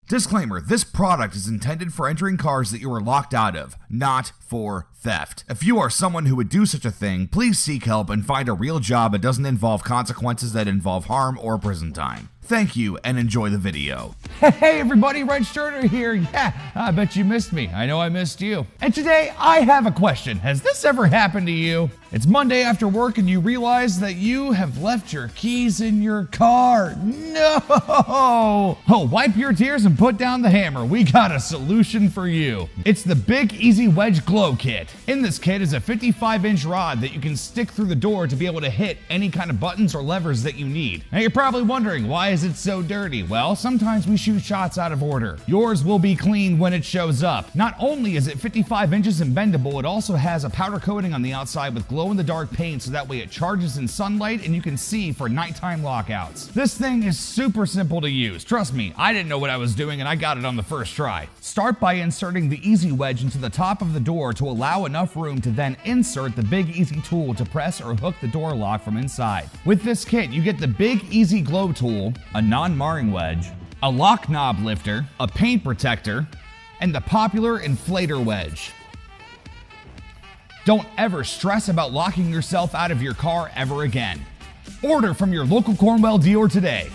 Disclaimer, this product is intended for entering cars that you are locked out of, not for theft. If you are someone who would do such a thing, please seek help and find a real job that doesn't involve consequences that involve harm or prison time. Thank you and enjoy the video. Hey everybody, Wedge Kit here. Yeah, I bet you missed me. I know I missed you. And today I have a question. Has this ever happened to you? It's Monday after work and you realize that you have left your keys in your car. No! Oh, wipe your tears and put down the hammer. We got a solution for you. It's the BigEasy Wedge Glo kit. In this kit is a 55-inch rod that you can stick through the door to be able to hit any kind of buttons or levers that you need. Now you're probably wondering, why is it so dirty? Well, sometimes we shoot shots out of order. Yours will be clean when it shows up. Not only is it 55 inches and bendable, it also has a powder coating on the outside with glow-in-the-dark paint so that way it charges in sunlight and you can see for nighttime lockouts. This thing is super simple to use. Trust me, I didn't know what I was doing and I got it on the first try. Start by inserting the Easy Wedge into the top of the door to allow enough room to then insert the BigEasy tool to press or hook the door lock from inside. With this kit, you get the BigEasy Glo tool, a non-marring wedge, a lock knob lifter, a paint protector, and the popular inflator wedge. Don't ever stress about locking yourself out of your car ever again. Order from your local Cornwell dealer today.